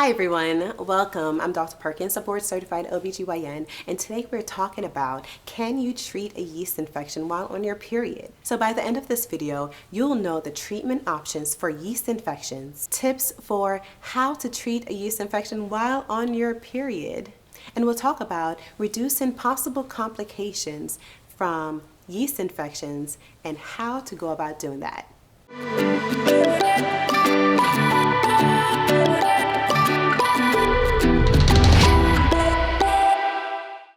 Hi everyone, welcome. I'm Dr. Perkins, a board certified OBGYN, and today we're talking about, can you treat a yeast infection while on your period? So by the end of this video, you'll know the treatment options for yeast infections, tips for how to treat a yeast infection while on your period, and we'll talk about reducing possible complications from yeast infections and how to go about doing that.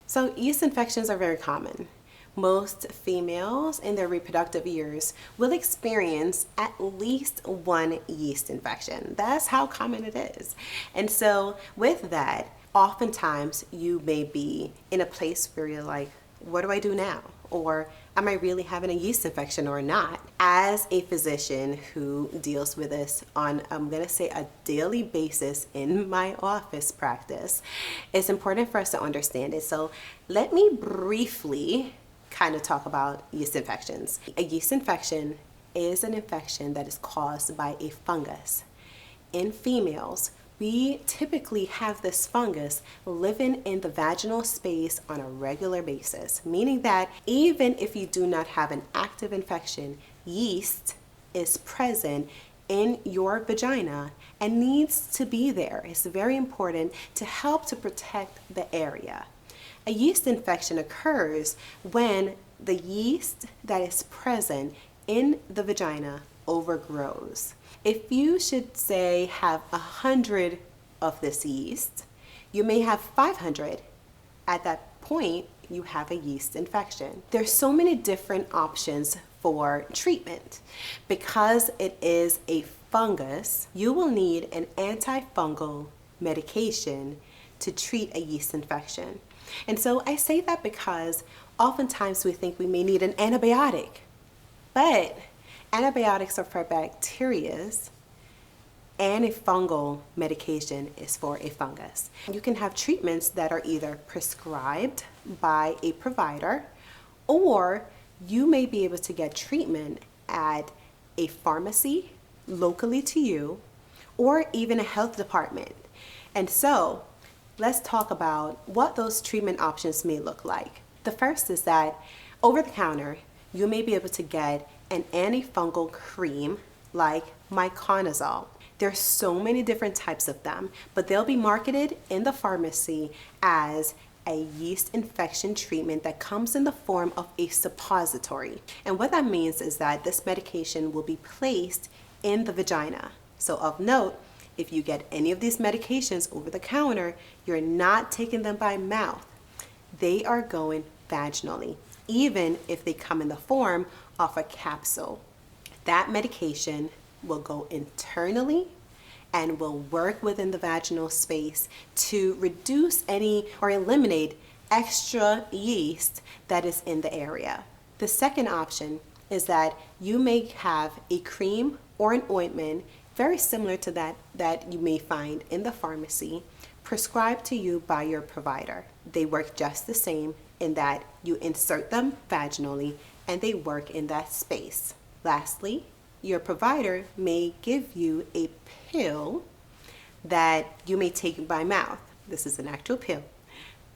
So yeast infections are very common. Most females in their reproductive years will experience at least one yeast infection. That's how common it is. And so with that, oftentimes you may be in a place where you're like, what do I do now? Or am I really having a yeast infection or not? As a physician who deals with this on, I'm gonna say, a daily basis in my office practice, it's important for us to understand it. So let me briefly kind of talk about yeast infections. A yeast infection is an infection that is caused by a fungus. In females, we typically have this fungus living in the vaginal space on a regular basis, meaning that even if you do not have an active infection, yeast is present in your vagina and needs to be there. It's very important to help to protect the area. A yeast infection occurs when the yeast that is present in the vagina overgrows. If you should say have 100 of this yeast, you may have 500. At that point, you have a yeast infection. There's so many different options for treatment. Because it is a fungus, you will need an antifungal medication to treat a yeast infection. And so I say that because oftentimes we think we may need an antibiotic, but antibiotics are for bacteria and a fungal medication is for a fungus. You can have treatments that are either prescribed by a provider, or you may be able to get treatment at a pharmacy locally to you, or even a health department. And so let's talk about what those treatment options may look like. The first is that over the counter, you may be able to get an antifungal cream like miconazole. There's so many different types of them, but they'll be marketed in the pharmacy as a yeast infection treatment that comes in the form of a suppository. And what that means is that this medication will be placed in the vagina. So of note, if you get any of these medications over the counter, you're not taking them by mouth. They are going vaginally, even if they come in the form of a capsule. That medication will go internally and will work within the vaginal space to reduce any or eliminate extra yeast that is in the area. The second option is that you may have a cream or an ointment very similar to that you may find in the pharmacy, prescribed to you by your provider. They work just the same in that you insert them vaginally and they work in that space. Lastly, your provider may give you a pill that you may take by mouth. This is an actual pill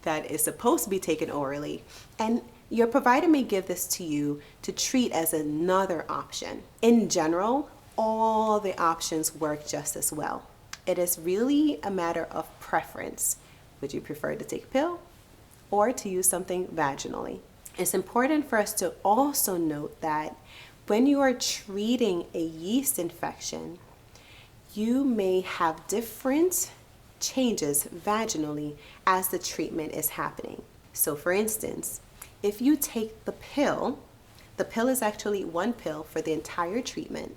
that is supposed to be taken orally, and your provider may give this to you to treat as another option. In general, all the options work just as well. It is really a matter of preference. Would you prefer to take a pill or to use something vaginally? It's important for us to also note that when you are treating a yeast infection, you may have different changes vaginally as the treatment is happening. So for instance, if you take the pill is actually one pill for the entire treatment.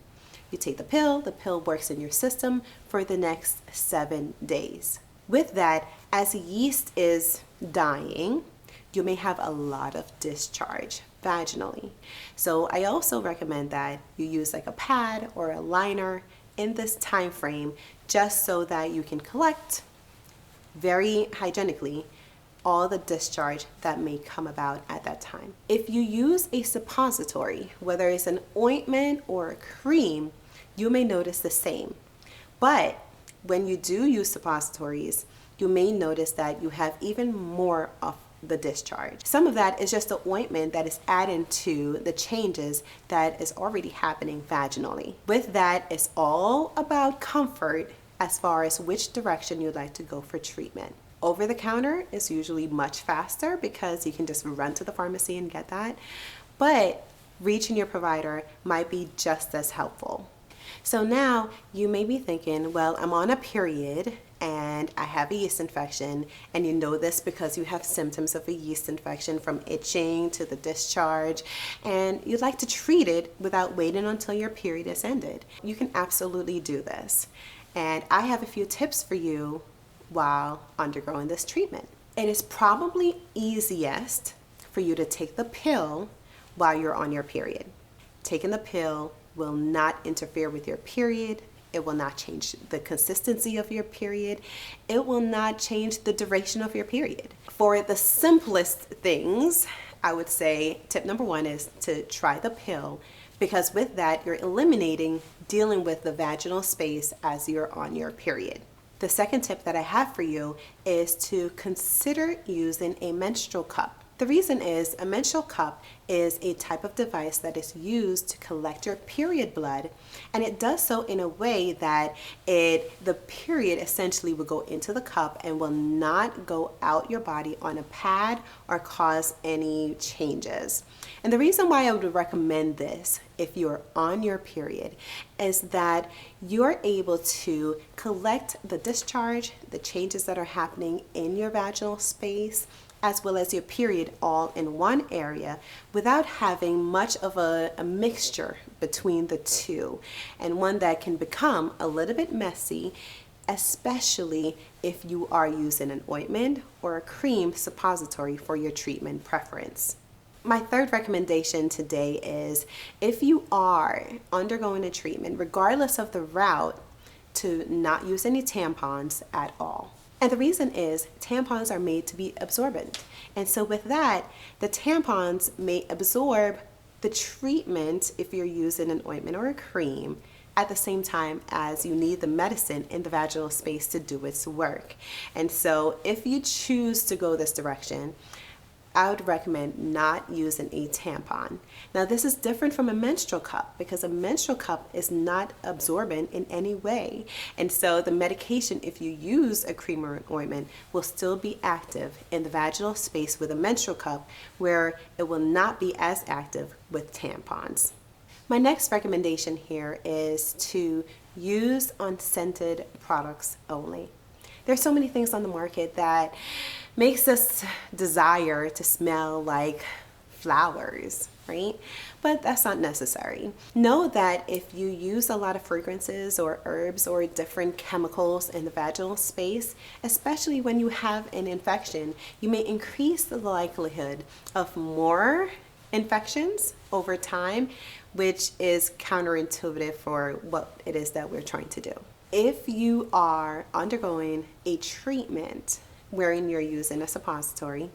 You take the pill works in your system for the next 7 days. With that, as yeast is dying, you may have a lot of discharge vaginally. So I also recommend that you use like a pad or a liner in this time frame, just so that you can collect very hygienically all the discharge that may come about at that time. If you use a suppository, whether it's an ointment or a cream, you may notice the same. But when you do use suppositories, you may notice that you have even more of the discharge. Some of that is just the ointment that is adding to the changes that is already happening vaginally. With that, it's all about comfort as far as which direction you'd like to go for treatment. Over the counter is usually much faster because you can just run to the pharmacy and get that, but reaching your provider might be just as helpful. So now you may be thinking, well, I'm on a period and I have a yeast infection, and you know this because you have symptoms of a yeast infection from itching to the discharge, and you'd like to treat it without waiting until your period is ended. You can absolutely do this. And I have a few tips for you while undergoing this treatment. It is probably easiest for you to take the pill while you're on your period. Taking the pill will not interfere with your period. It will not change the consistency of your period. It will not change the duration of your period. For the simplest things, I would say tip number one is to try the pill, because with that, you're eliminating dealing with the vaginal space as you're on your period. The second tip that I have for you is to consider using a menstrual cup. The reason is a menstrual cup is a type of device that is used to collect your period blood, and it does so in a way that the period essentially will go into the cup and will not go out your body on a pad or cause any changes. And the reason why I would recommend this if you're on your period is that you're able to collect the discharge, the changes that are happening in your vaginal space, as well as your period all in one area without having much of a mixture between the two, and one that can become a little bit messy, especially if you are using an ointment or a cream suppository for your treatment preference. My third recommendation today is, if you are undergoing a treatment, regardless of the route, to not use any tampons at all. And the reason is tampons are made to be absorbent. And so with that, the tampons may absorb the treatment if you're using an ointment or a cream at the same time as you need the medicine in the vaginal space to do its work. And so if you choose to go this direction, I would recommend not using a tampon. Now, this is different from a menstrual cup because a menstrual cup is not absorbent in any way. And so the medication, if you use a cream or an ointment, will still be active in the vaginal space with a menstrual cup, where it will not be as active with tampons. My next recommendation here is to use unscented products only. There's so many things on the market that makes us desire to smell like flowers, right? But that's not necessary. Know that if you use a lot of fragrances or herbs or different chemicals in the vaginal space, especially when you have an infection, you may increase the likelihood of more infections over time, which is counterintuitive for what it is that we're trying to do. If you are undergoing a treatment wherein you're using a suppository,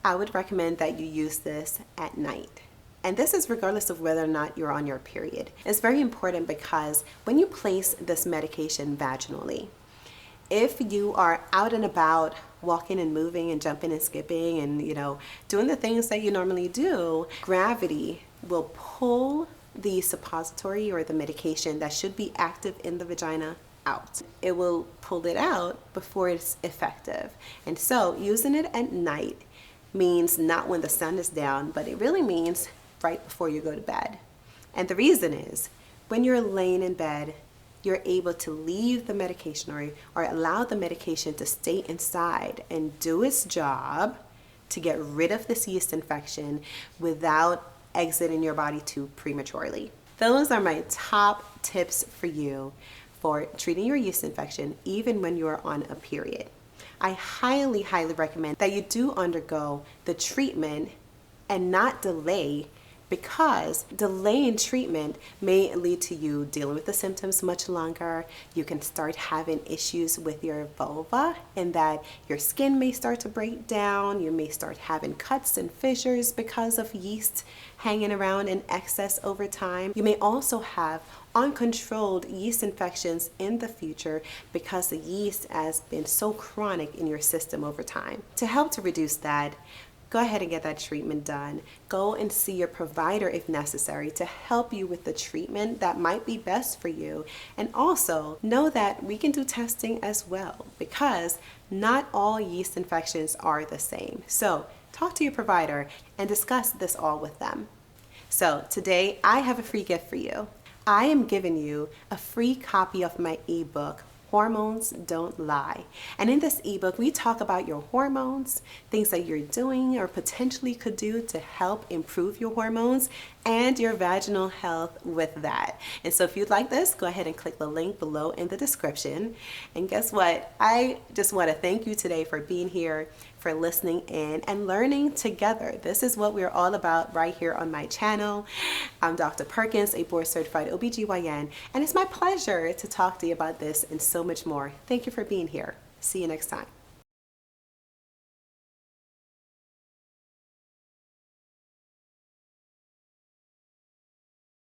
I would recommend that you use this at night. And this is regardless of whether or not you're on your period. It's very important because when you place this medication vaginally, if you are out and about walking and moving and jumping and skipping and doing the things that you normally do, gravity will pull the suppository or the medication that should be active in the vagina out. It will pull it out before it's effective. And so using it at night means not when the sun is down, but it really means right before you go to bed. And the reason is, when you're laying in bed, you're able to leave the medication or allow the medication to stay inside and do its job to get rid of this yeast infection without exiting your body too prematurely. Those are my top tips for you for treating your yeast infection even when you are on a period. I highly, highly recommend that you do undergo the treatment and not delay because delaying treatment may lead to you dealing with the symptoms much longer. You can start having issues with your vulva, in that your skin may start to break down. You may start having cuts and fissures because of yeast hanging around in excess over time. You may also have uncontrolled yeast infections in the future because the yeast has been so chronic in your system over time. To help to reduce that, go ahead and get that treatment done. Go and see your provider if necessary to help you with the treatment that might be best for you. And also know that we can do testing as well, because not all yeast infections are the same. So talk to your provider and discuss this all with them. So today I have a free gift for you. I am giving you a free copy of my ebook, Hormones Don't Lie. And in this ebook, we talk about your hormones, things that you're doing or potentially could do to help improve your hormones and your vaginal health with that. And so if you'd like this, go ahead and click the link below in the description. And guess what? I just want to thank you today for being here, for listening in and learning together. This is what we're all about right here on my channel. I'm Dr. Perkins, a board certified OBGYN, and it's my pleasure to talk to you about this and so much more. Thank you for being here. See you next time.